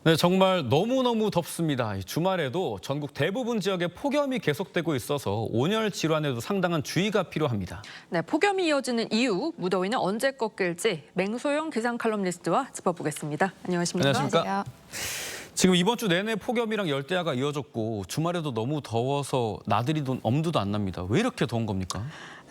네, 정말 너무너무 덥습니다. 이 주말에도 전국 대부분 지역에 폭염이 계속되고 있어서 온열 질환에도 상당한 주의가 필요합니다. 네, 폭염이 이어지는 이유, 무더위는 언제 꺾일지 맹소영 기상 칼럼니스트와 짚어보겠습니다. 안녕하십니까? 안녕하십니까? 지금 이번 주 내내 폭염이랑 열대야가 이어졌고 주말에도 너무 더워서 나들이도 엄두도 안 납니다. 왜 이렇게 더운 겁니까?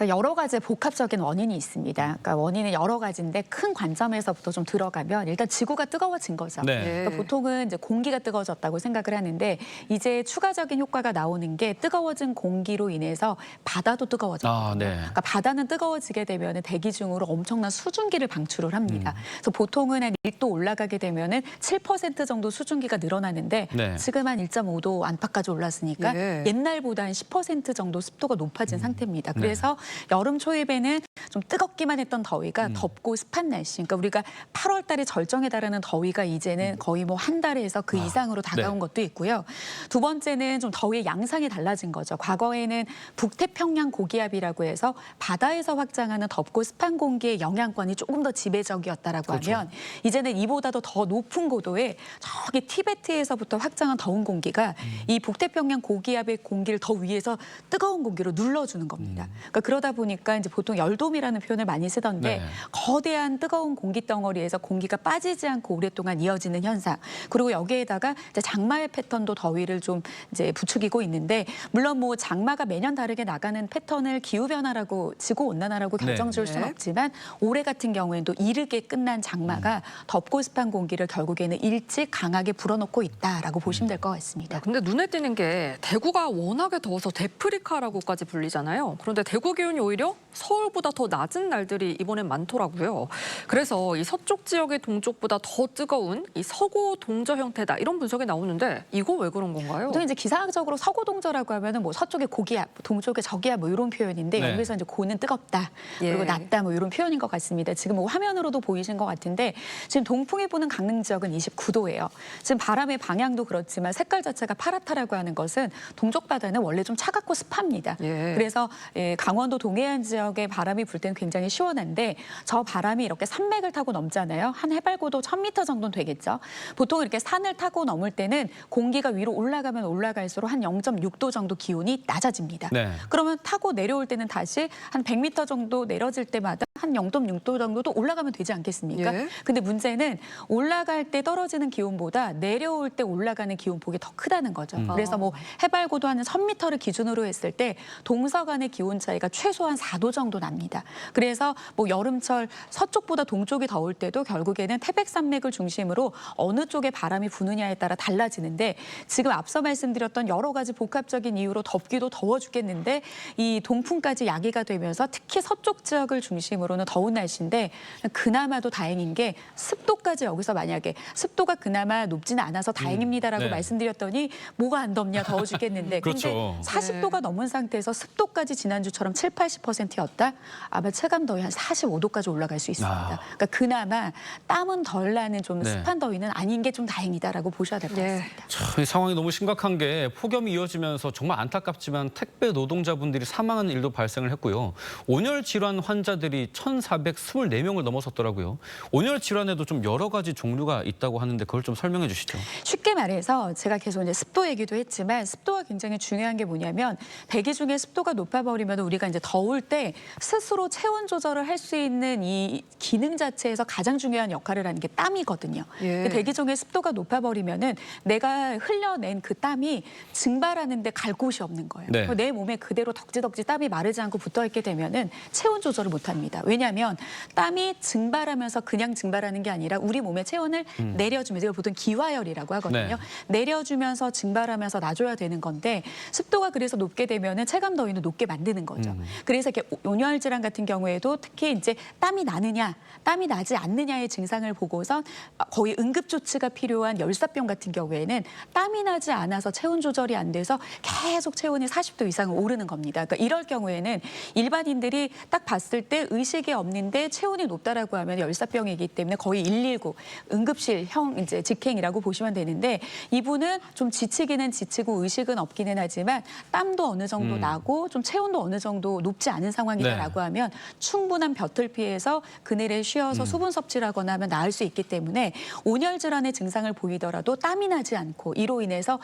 여러 가지 복합적인 원인이 있습니다. 그러니까 원인은 여러 가지인데 큰 관점에서부터 좀 들어가면 일단 지구가 뜨거워진 거죠. 네. 그러니까 보통은 이제 공기가 뜨거워졌다고 생각을 하는데 이제 추가적인 효과가 나오는 게 뜨거워진 공기로 인해서 바다도 뜨거워졌거든요. 네. 그러니까 바다는 뜨거워지게 되면 대기 중으로 엄청난 수증기를 방출을 합니다. 그래서 보통은 한 1도 올라가게 되면은 7% 정도 수증기가 늘어나는데 네. 지금 한 1.5도 안팎까지 올랐으니까 옛날보다 한 10% 정도 습도가 높아진 상태입니다. 그래서 여름 초입에는 좀 뜨겁기만 했던 더위가 덥고 습한 날씨. 그러니까 우리가 8월 달에 절정에 달하는 더위가 이제는 거의 뭐 한 달에서 그 이상으로 다가온 네. 것도 있고요. 두 번째는 좀 더위의 양상이 달라진 거죠. 과거에는 북태평양 고기압이라고 해서 바다에서 확장하는 덥고 습한 공기의 영향권이 조금 더 지배적이었다라고 하면 이제는 이보다도 더 높은 고도에 저기 티베트에서부터 확장한 더운 공기가 이 북태평양 고기압의 공기를 더 위에서 뜨거운 공기로 눌러주는 겁니다. 그러니까 그러다 보니까 이제 보통 열돔이라는 표현을 많이 쓰던데 거대한 뜨거운 공기 덩어리에서 공기가 빠지지 않고 오랫동안 이어지는 현상. 그리고 여기에다가 이제 장마의 패턴도 더위를 좀 이제 부추기고 있는데 물론 뭐 장마가 매년 다르게 나가는 패턴을 기후 변화라고 지구 온난화라고 결정 지을 수는 없지만 올해 같은 경우에는 또 이르게 끝난 장마가 덥고 습한 공기를 결국에는 일찍 강하게 불어넣고 있다라고 보시면 될 것 같습니다. 근데 눈에 띄는 게 대구가 워낙에 더워서 데프리카라고까지 불리잖아요. 그런데 대구 기온이 오히려 서울보다 더 낮은 날들이 이번엔 많더라고요. 그래서 이 서쪽 지역의 동쪽보다 더 뜨거운 이 서고 동저 형태다 이런 분석이 나오는데 이거 왜 그런 건가요? 보통 이제 기상학적으로 서고 동저라고 하면은 뭐 서쪽에 고기압, 동쪽에 저기압 뭐 이런 표현인데 여기서 이제 고는 뜨겁다 그리고 낮다 뭐 이런 표현인 것 같습니다. 지금 뭐 화면으로도 보이신 것 같은데 지금 동풍이 부는 강릉 지역은 29도예요. 지금 바람의 방향도 그렇지만 색깔 자체가 파랗다라고 하는 것은 동쪽 바다는 원래 좀 차갑고 습합니다. 그래서 강원도 동해안 지역의 바람이 불 때는 굉장히 시원한데 저 바람이 이렇게 산맥을 타고 넘잖아요. 한 해발고도 1000m 정도는 되겠죠. 보통 이렇게 산을 타고 넘을 때는 공기가 위로 올라가면 올라갈수록 한 0.6도 정도 기온이 낮아집니다. 그러면 타고 내려올 때는 다시 한 100m 정도 내려질 때마다 한 0.6도 정도도 올라가면 되지 않겠습니까? 근데 문제는 올라갈 때 떨어지는 기온보다 내려올 때 올라가는 기온폭이 더 크다는 거죠. 그래서 뭐 해발고도 한 1000m를 기준으로 했을 때 동서간의 기온 차이가 최소한 4도 정도 납니다. 그래서 뭐 여름철 서쪽보다 동쪽이 더울 때도 결국에는 태백산맥을 중심으로 어느 쪽에 바람이 부느냐에 따라 달라지는데 지금 앞서 말씀드렸던 여러 가지 복합적인 이유로 덥기도 더워 죽겠는데 이 동풍까지 야기가 되면서 특히 서쪽 지역을 중심으로는 더운 날씨인데 그나마도 다행인 게 습도까지 여기서 만약에 습도가 그나마 높지는 않아서 다행입니다라고 말씀드렸더니 뭐가 안 덥냐 더워 죽겠는데 근데 40도가 넘은 상태에서 습도까지 지난주처럼 7, 80%였다? 아마 체감더위 한 45도까지 올라갈 수 있습니다. 그러니까 그나마 땀은 덜 나는 좀 습한 더위는 아닌 게 좀 다행이다라고 보셔야 될 것 같습니다. 참, 이 상황이 너무 심각한 게 폭염이 이어지면서 정말 안타깝지만 택배 노동자분들이 사망하는 일도 발생을 했고요. 온열 질환 환자들이 1,424명을 넘어섰더라고요. 온열 질환에도 좀 여러 가지 종류가 있다고 하는데 그걸 좀 설명해 주시죠. 쉽게 말해서 제가 계속 이제 습도 얘기도 했지만 습도가 굉장히 중요한 게 뭐냐면 대기 중에 습도가 높아버리면 우리가 이제 더울 때 스스로 체온 조절을 할 수 있는 이 기능 자체에서 가장 중요한 역할을 하는 게 땀이거든요. 대기 중에 습도가 높아버리면은 내가 흘려낸 그 땀이 증발하는데 갈 곳이 없는 거예요. 내 몸에 그대로 덕지덕지 땀이 마르지 않고 붙어있게 되면은 체온 조절을 못합니다. 왜냐하면 땀이 증발하면서 그냥 증발하는 게 아니라 우리 몸의 체온을 내려주면서 이걸 보통 기화열이라고 하거든요. 내려주면서 증발하면서 놔줘야 되는 건데 습도가 그래서 높게 되면은 체감 더위는 높게 만드는 거죠. 그래서 이렇게 온열 질환 같은 경우에도 특히 이제 땀이 나느냐, 땀이 나지 않느냐의 증상을 보고선 거의 응급 조치가 필요한 열사병 같은 경우에는 땀이 나지 않아서 체온 조절이 안 돼서 계속 체온이 40도 이상 오르는 겁니다. 그러니까 이럴 경우에는 일반인들이 딱 봤을 때 의식 의식이 없는데 체온이 높다라고 하면 열사병이기 때문에 거의 119 응급실형 이제 직행이라고 보시면 되는데 이분은 좀 지치기는 지치고 의식은 없기는 하지만 땀도 어느 정도 나고 좀 체온도 어느 정도 높지 않은 상황이다라고 하면 충분한 볕을 피해서 그늘에 쉬어서 수분 섭취를 하거나 하면 나을 수 있기 때문에 온열 질환의 증상을 보이더라도 땀이 나지 않고 이로 인해서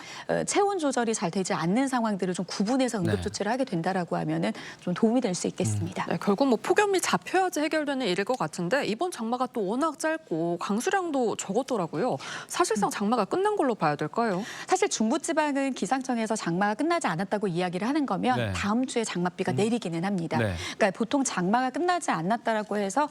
체온 조절이 잘 되지 않는 상황들을 좀 구분해서 응급조치를 하게 된다라고 하면은 좀 도움이 될 수 있겠습니다. 네, 결국 뭐 폭염이 잡혀야지 해결되는 일일 것 같은데 이번 장마가 또 워낙 짧고 강수량도 적었더라고요. 사실상 장마가 끝난 걸로 봐야 될까요? 사실 중부지방은 기상청에서 장마가 끝나지 않았다고 이야기를 하는 거면 네. 다음 주에 장맛비가 내리기는 합니다. 네. 그러니까 보통 장마가 끝나지 않았다라고 해서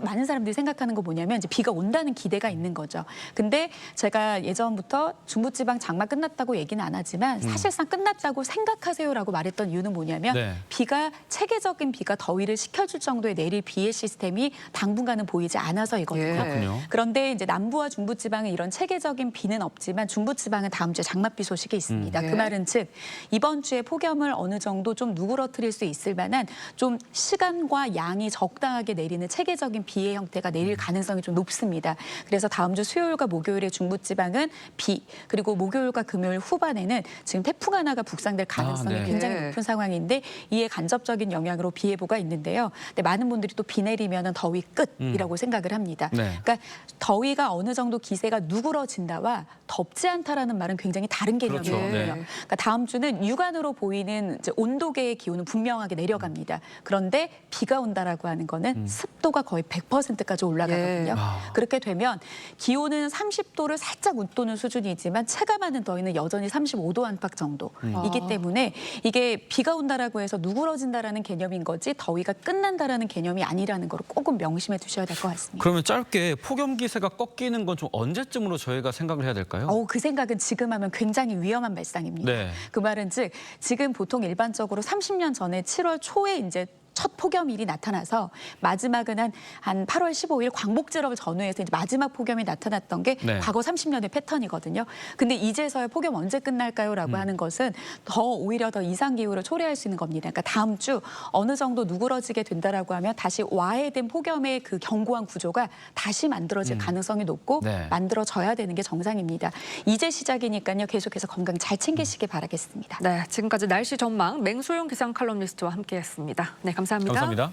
많은 사람들이 생각하는 거 뭐냐면 이제 비가 온다는 기대가 있는 거죠. 근데 제가 예전부터 중부지방 장마 끝났다고 얘기는 안 하지만 사실상 끝났다고 생각하세요라고 말했던 이유는 뭐냐면 네. 비가 체계적인 비가 더위를 식혀줄 정도의 내릴 비의 시스템이 당분간은 보이지 않아서이거든요. 예. 그렇군요. 그런데 이제 남부와 중부지방은 이런 체계적인 비는 없지만 중부지방은 다음 주에 장맛비 소식이 있습니다. 예. 그 말은 즉 이번 주에 폭염을 어느 정도 좀 누그러뜨릴 수 있을 만한 좀 시간과 양이 적당하게 내리는 체계적인 비의 형태가 내릴 가능성이 좀 높습니다. 그래서 다음 주 수요일과 목요일에 중부지방은 비 그리고 목요일과 금요일 후반에는 지금 태풍 하나가 북상될 가능성이 네. 굉장히 네. 높은 상황인데 이에 간접적인 영향으로 비 예보가 있는데요. 근데 많은 분들이 또 비 내리면 더위 끝이라고 생각을 합니다. 네. 그러니까 더위가 어느 정도 기세가 누그러진다와 덥지 않다라는 말은 굉장히 다른 개념이거든요. 그렇죠. 네. 그러니까 다음 주는 육안으로 보이는 이제 온도계의 기온은 분명하게 내려갑니다. 그런데 비가 온다라고 하는 거는 습도가 거의 100%까지 올라가거든요. 예. 그렇게 되면 기온은 30도를 살짝 웃도는 수준이지만 체감하는 더위는 여전히 35도 안팎 정도이기 때문에 이게 비가 온다라고 해서 누그러진다라는 개념인 거지 더위가 끝난다라는 개념이 아니라는 걸 꼭은 명심해 두셔야 될 것 같습니다. 그러면 짧게 폭염 기세가 꺾이는 건 좀 언제쯤으로 저희가 생각을 해야 될까요? 그 생각은 지금 하면 굉장히 위험한 발상입니다. 네. 그 말은 즉 지금 보통 일반적으로 30년 전에 7월 초에 이제 첫 폭염일이 나타나서 마지막은 한 8월 15일 광복절을 전후해서 이제 마지막 폭염이 나타났던 게 네. 과거 30년의 패턴이거든요. 근데 이제서야 폭염 언제 끝날까요?라고 하는 것은 오히려 더 이상 기후를 초래할 수 있는 겁니다. 그러니까 다음 주 어느 정도 누그러지게 된다라고 하면 다시 와해된 폭염의 그 견고한 구조가 다시 만들어질 가능성이 높고 네. 만들어져야 되는 게 정상입니다. 이제 시작이니까요. 계속해서 건강 잘 챙기시길 바라겠습니다. 네, 지금까지 날씨 전망 맹소영 기상 칼럼니스트와 함께했습니다. 네, 감사합니다. 감사합니다.